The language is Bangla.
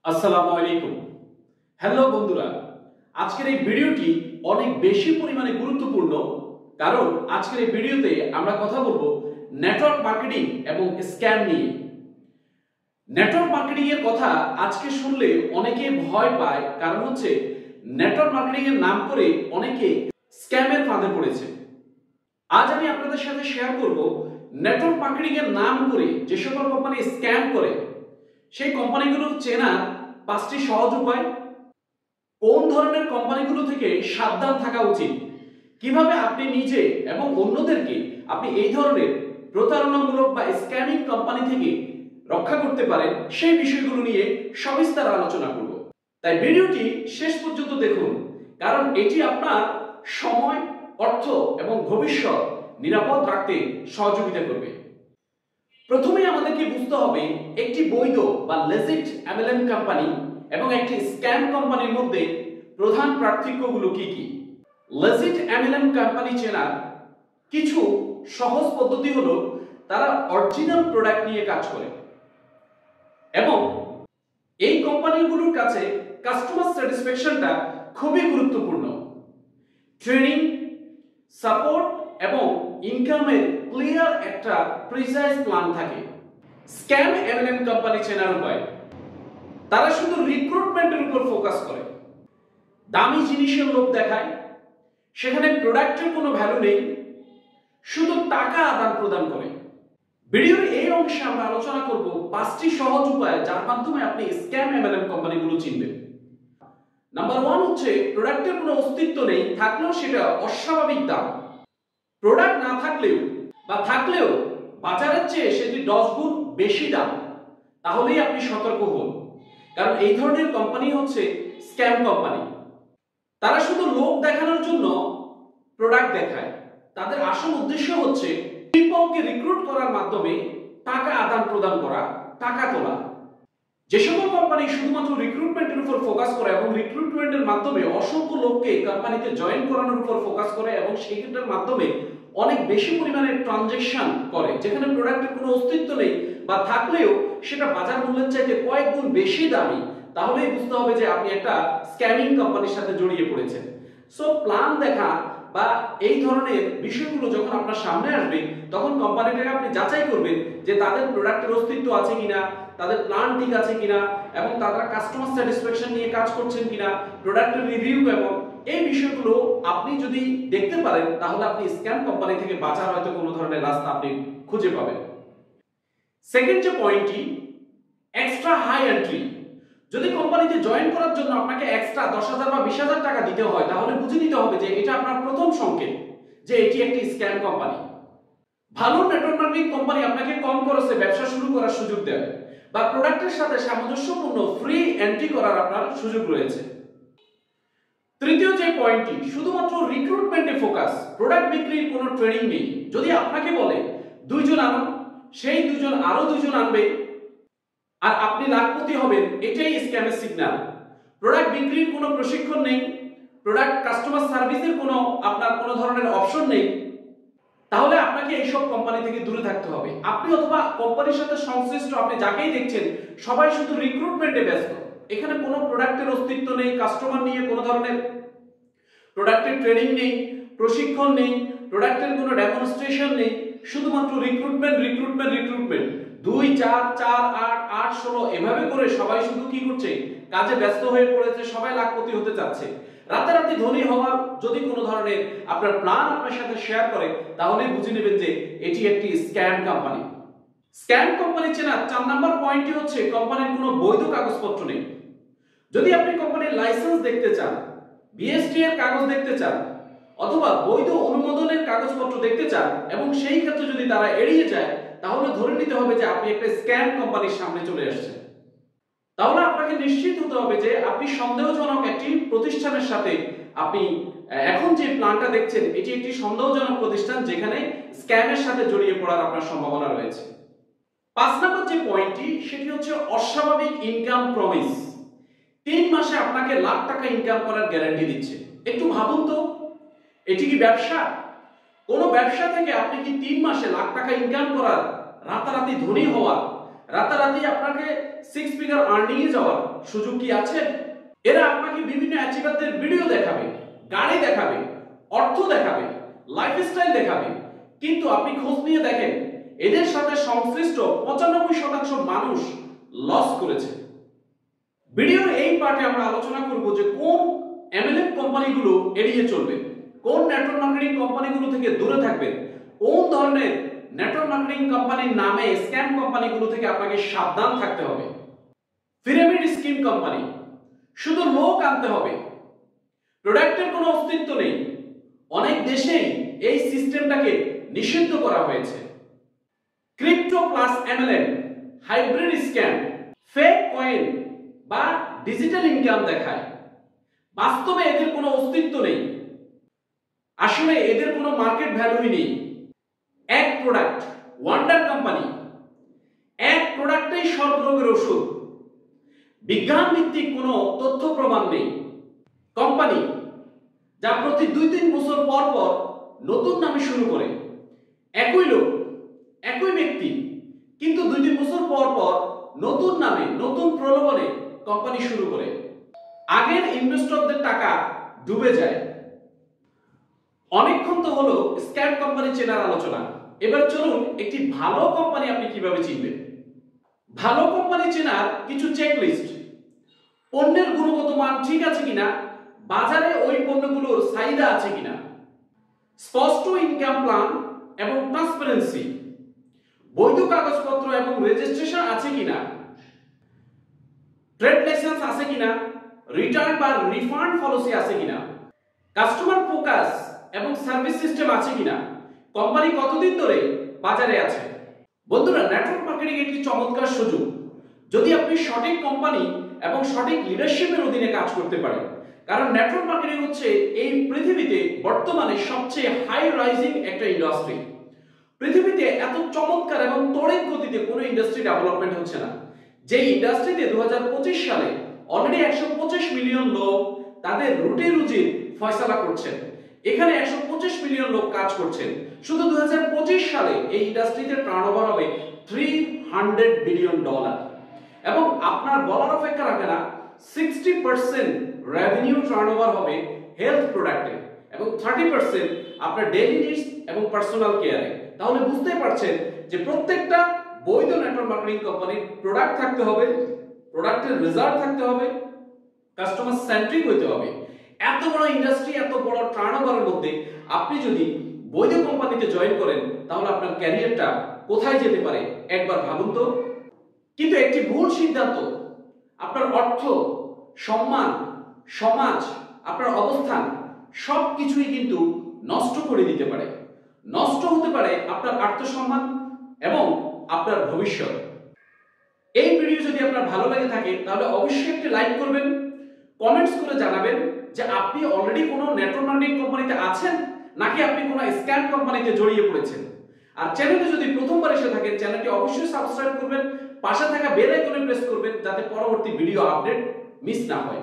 আসসালামু আলাইকুম। হ্যালো বন্ধুরা, আজকের এই ভিডিওটি অনেক বেশি পরিমাণে গুরুত্বপূর্ণ, কারণ আজকের এই ভিডিওতে আমরা কথা বলবো নেটওয়ার্ক মার্কেটিং এবং স্ক্যাম নিয়ে। নেটওয়ার্ক মার্কেটিং এর কথা আজকে শুনলে অনেকে ভয় পায়, কারণ হচ্ছে নেটওয়ার্ক মার্কেটিং এর নাম করে অনেকে স্ক্যামের ফাঁদে পড়েছে। আজ আমি আপনাদের সাথে শেয়ার করব নেটওয়ার্ক মার্কেটিং এর নাম করে যে সকল কোম্পানি স্ক্যাম করে সেই কোম্পানিগুলো চেনার 5টি সহজ উপায়, কোন ধরনের কোম্পানিগুলো থেকে সাবধান থাকা উচিত, কিভাবে আপনি নিজে এবং অন্যদেরকে আপনি এই ধরনের প্রতারণামূলক বা স্ক্যামিং কোম্পানি থেকে রক্ষা করতে পারেন, সেই বিষয়গুলো নিয়ে সবিস্তার আলোচনা করব। তাই ভিডিওটি শেষ পর্যন্ত দেখুন, কারণ এটি আপনার সময়, অর্থ এবং ভবিষ্যৎ নিরাপদ রাখতে সহযোগিতা করবে। প্রথমে আমাদেরকে বুঝতে হবে একটি বৈধ বা লেজিট এমএলএম কোম্পানি এবং একটি স্ক্যাম কোম্পানির মধ্যে প্রধান পার্থক্যগুলো কি কি। লেজিট এমএলএম কোম্পানি চেনার কিছু সহজ পদ্ধতি হলো তারা অরিজিনাল প্রোডাক্ট নিয়ে কাজ করে এবং এই কোম্পানিগুলোর কাছে কাস্টমার স্যাটিসফ্যাকশনটা খুবই গুরুত্বপূর্ণ। ট্রেনিং, সাপোর্ট এবং ইনকামের ক্লিয়ার একটা প্রিসাইজ প্ল্যান থাকে। স্ক্যাম এমএলএম কোম্পানি চেনার উপায়, তারা শুধু রিক্রুটমেন্টের উপর ফোকাস করে, দামি জিনিসের লোভ দেখায়, সেখানে প্রোডাক্টের কোনো ভ্যালু নেই, শুধু টাকা আদান প্রদান করে। ভিডিওর এই অংশে আমরা আলোচনা করব 5টি সহজ উপায় যার মাধ্যমে আপনি স্ক্যাম এমএলএম কোম্পানিগুলো চিনবেন। নাম্বার 1 হচ্ছে প্রোডাক্টের কোনো অস্তিত্ব নেই, থাকলেও সেটা অস্বাভাবিক দাম। প্রোডাক্ট না থাকলেও বা থাকলেও বাজারের চেয়ে সেটি 10 গুণ বেশি দাম, তাহলেই আপনি সতর্ক হন, কারণ এই ধরনের কোম্পানি হচ্ছে স্ক্যাম কোম্পানি। তারা শুধু লোক দেখানোর জন্য প্রোডাক্ট দেখায়, তাদের আসল উদ্দেশ্য হচ্ছে পিপলকে রিক্রুট করার মাধ্যমে টাকা আদান প্রদান করা, টাকা তোলা। যে সকল কোম্পানি শুধুমাত্র রিক্রুটমেন্টের উপর ফোকাস করে এবং রিক্রুটমেন্টের মাধ্যমে অসংখ্য লোককে কোম্পানিতে জয়েন করানোর উপর ফোকাস করে এবং সেইটার মাধ্যমে অনেক বেশি পরিমাণে ট্রানজাকশন করে, যেখানে প্রোডাক্টের কোনো অস্তিত্ব নেই বা থাকলেও সেটা বাজার মূল্যের চাইতে কয়েক গুণ বেশি দামি, তাহলেই বুঝতে হবে যে আপনি একটা স্ক্যামিং কোম্পানির সাথে জড়িয়ে পড়েছেন। সো প্ল্যান দেখা বা এই ধরনের বিষয়গুলো যখন আপনার সামনে আসবে, তখন কোম্পানিটাকে আপনি যাচাই করবেন যে তাদের প্রোডাক্টের অস্তিত্ব আছে কিনা, তাদের প্ল্যান ঠিক আছে কিনা এবং তারা কাস্টমার স্যাটিসফ্যাকশন নিয়ে কাজ করছেন কিনা, প্রোডাক্টের রিভিউ এবং এই বিষয়গুলো আপনি যদি দেখতে পারেন, তাহলে আপনি স্ক্যাম কোম্পানি থেকে বাঁচার হয়তো কোনো ধরনের রাস্তা আপনি খুঁজে পাবেন। সেকেন্ড যে পয়েন্টটি, এক্সট্রা হাই এন্ট্রি। যদি কোম্পানিতে জয়েন করার জন্য আপনাকে এক্সট্রা 10,000 বা 20,000 টাকা দিতে হয়, তাহলে বুঝে নিতে হবে যে এটা আপনার প্রথম সংকেত যে এটি একটি স্ক্যাম কোম্পানি। ভালো নেটওয়ার্ক মার্কেটিং কোম্পানি আপনাকে কম খরচে ব্যবসা শুরু করার সুযোগ দেয় বা প্রোডাক্টের সাথে সামঞ্জস্যপূর্ণ ফ্রি এন্ট্রি করার আপনার সুযোগ রয়েছে। তৃতীয় যে পয়েন্টটি, শুধুমাত্র রিক্রুটমেন্টে ফোকাস, প্রোডাক্ট বিক্রির কোনো ট্রেনিং নেই। যদি আপনাকে বলে 2 জন আনুন, সেই 2 জন আরো 2 জন আনবে আর আপনি লাখপতি হবেন, এটাই স্ক্যামের সিগন্যাল। প্রোডাক্ট বিক্রির কোনো প্রশিক্ষণ নেই, প্রোডাক্ট কাস্টমার সার্ভিসের কোনো আপনার কোনো ধরনের অপশন নেই, তাহলে আপনাকে এইসব কোম্পানি থেকে দূরে থাকতে হবে। আপনি অথবা কোম্পানির সাথে সংশ্লিষ্ট আপনি যাকেই দেখছেন, সবাই শুধু রিক্রুটমেন্টে ব্যস্ত, এখানে কোনো প্রোডাক্টের অস্তিত্ব নেই, কাস্টমার নিয়ে কোনো ধরনের প্রোডাক্টের ট্রেনিং নেই, প্রশিক্ষণ নেই, প্রোডাক্টের কোনো ডেমনস্ট্রেশন নেই, শুধুমাত্র রিক্রুটমেন্ট রিক্রুটমেন্ট রিক্রুটমেন্ট। 2, 4, 4, 8, 8, 16 এভাবে করে সবাই শুধু কি করছে, কাজে ব্যস্ত হয়ে পড়েছে, সবাই লাখপতি হতে চাচ্ছে। রাতারাতি ধনী হওয়ার যদি কোনো ধরনের আপনার প্ল্যান আপনার সাথে শেয়ার করে, তাহলে বুঝে নেবেন যে এটি একটি স্ক্যাম কোম্পানি। স্ক্যাম কোম্পানি চেনার 4 নাম্বার পয়েন্টটি হচ্ছে কোম্পানির কোনো বৈধ কাগজপত্র নেই। যদি আপনি কোম্পানির লাইসেন্স দেখতে চান, বিএসটি এর কাগজ দেখতে চান অথবা বৈধ অনুমোদনের কাগজপত্র দেখতে চান এবং সেই ক্ষেত্রে যদি তারা এড়িয়ে যায়, তাহলে ধরে নিতে হবে যে আপনি একটা স্ক্যাম কোম্পানির সামনে চলে আসছেন। তাহলে আপনাকে নিশ্চিত হতে হবে যে আপনি সন্দেহজনক একটি প্রতিষ্ঠানের সাথে আপনি এখন যে প্ল্যানটা দেখছেন, এটি একটি সন্দেহজনক প্রতিষ্ঠান যেখানে স্ক্যামের সাথে জড়িয়ে পড়ার আপনার সম্ভাবনা রয়েছে। 5 নম্বর যে পয়েন্টটি, সেটি হচ্ছে অস্বাভাবিক ইনকাম প্রমিস। 3 মাসে আপনাকে লাখ টাকা ইনকাম করার গ্যারান্টি দিচ্ছে। একটু ভাবুন তো, এটি কি ব্যবসা? কোন ব্যবসা থেকে আপনি কি 3 মাসে লাখ টাকা ইনকাম করার, রাতারাতি ধনী হওয়ার, রাতারাতি আপনাকে 6 ফিগার আর্নিং এ যাওয়ার সুযোগ কি আছে? এরা আপনাকে বিভিন্ন অ্যাচিভারদের ভিডিও দেখাবে, গাড়ি দেখাবে, অর্থ দেখাবে, লাইফস্টাইল দেখাবে, কিন্তু আপনি খোঁজ নিয়ে দেখেন এদের সাথে সংশ্লিষ্ট 95% মানুষ লস করেছে। ভিডিওর এই পার্টে আমরা আলোচনা করব যে কোন এমএলএম কোম্পানিগুলো এড়িয়ে চলবেন, কোন নেটওয়ার্ক মার্কেটিং কোম্পানিগুলো থেকে দূরে থাকবেন, কোন ধরনের নেটওয়ার্ক মার্কেটিং কোম্পানির নামে স্ক্যাম কোম্পানিগুলো থেকে আপনাকে সাবধান থাকতে হবে। পিরামিড স্কিম কোম্পানি, শুধু লোক আনতে হবে, প্রোডাক্টের কোনো অস্তিত্ব নেই। অনেক দেশেই এই সিস্টেমটাকে নিষিদ্ধ করা হয়েছে। Crypto plus MLM, hybrid scam, fake coin বা ডিজিটাল ইনকাম দেখায়। বাস্তবে এদের কোনো অস্তিত্ব নেই, আসলে এদের কোনো মার্কেট ভ্যালুই নেই। এক প্রোডাক্ট, ওয়ান্ডার কোম্পানি, এক প্রোডাক্টেই সব রোগের ওষুধ, বিজ্ঞান ভিত্তিক কোনো তথ্য প্রমাণ নেই। কোম্পানি যা প্রতি 2-3 বছর পর পর নতুন নামে শুরু করে, একই লোক একই ব্যক্তি, কিন্তু 2-3 বছর পর পর নতুন নামে নতুন প্রলোভনে কোম্পানি শুরু করে। আগের ইনভেস্টরদের টাকা ডুবে যায়। অনেকক্ষণ তো হলো স্ক্যাম কোম্পানি চেনার আলোচনা, এবার চলুন একটি ভালো কোম্পানি আপনি কিভাবে চিনবেন। ভালো কোম্পানি চেনার কিছু চেকলিস্ট: পণ্যের গুণগত মান ঠিক আছে কিনা, বাজারে ওই পণ্যগুলোর চাহিদা আছে কিনা, স্পষ্ট ইনকাম প্ল্যান এবং ট্রান্সপারেন্সি, বৈধ কাগজপত্র এবং রেজিস্ট্রেশন আছে কিনা, ট্রেড লাইসেন্স আছে কিনা, রিটার্ন বা রিফান্ড পলিসি আছে কিনা, কাস্টমার ফোকাস এবং সার্ভিস সিস্টেম আছে কিনা, কোম্পানি কতদিন ধরে বাজারে আছে। বন্ধুরা, নেটওয়ার্ক মার্কেটিং একটি চমৎকার সুযোগ যদি আপনি সঠিক কোম্পানি এবং সঠিক লিডারশিপের অধীনে কাজ করতে পারেন। কারণ নেটওয়ার্ক মার্কেটিং হচ্ছে এই পৃথিবীতে বর্তমানে সবচেয়ে হাই রাইজিং একটা ইন্ডাস্ট্রি। পৃথিবীতে এত চমৎকার এবং তড়িৎ গতিতে কোনো ইন্ডাস্ট্রি ডেভেলপমেন্ট হচ্ছে না, যে ইন্ডাস্ট্রিতে 2025 সালে অলরেডি 125 মিলিয়ন লোক তাদের রুটি রুজির ফয়সালা করছেন। এখানে 125 মিলিয়ন লোক কাজ করছেন। শুধু 2025 সালে এই ইন্ডাস্ট্রিতে টার্নওভার হবে $300 বিলিয়ন, এবং আপনার বলার অপেক্ষা রাখে না 60% রেভিনিউ টার্নওভার হবে হেলথ প্রোডাক্টে এবং 30% আপনার ডেইলি নিডস এবং পার্সোনাল কেয়ারে। তাহলে বুঝতে পারছেন যে প্রত্যেকটা বৈধ নেটওয়ার্ক মার্কেটিং কোম্পানির প্রোডাক্ট থাকতে হবে, প্রোডাক্টের রেজাল্ট থাকতে হবে, কাস্টমার সেন্ট্রিক হতে হবে। এত বড় ইন্ডাস্ট্রি, এত বড় টার্নওভারের মধ্যে আপনি যদি বৈধ কোম্পানিতে জয়েন করেন তাহলে আপনার ক্যারিয়ারটা কোথায় যেতে পারে একবার ভাবুন তো। কিন্তু একটি ভুল সিদ্ধান্ত আপনার অর্থ, সম্মান, সমাজ, আপনার অবস্থান সবকিছুই কিন্তু নষ্ট করে দিতে পারে। নষ্ট হতে পারে আপনার আত্মসম্মান এবং আপনার ভবিষ্যৎ। এই ভিডিও যদি আপনার ভালো লাগে থাকে তাহলে অবশ্যই একটি লাইক করবেন, কমেন্টস করে জানাবেন যে আপনি অলরেডি কোনো নেটওয়ার্ক মার্কেটিং কোম্পানিতে আছেন নাকি আপনি কোনো স্ক্যাম কোম্পানিতে জড়িয়ে পড়েছেন। আর চ্যানেলে যদি প্রথমবার এসে থাকেন চ্যানেলটি অবশ্যই সাবস্ক্রাইব করবেন, পাশে থাকা বেল আইকনে প্রেস করবেন যাতে পরবর্তী ভিডিও আপডেট মিস না হয়।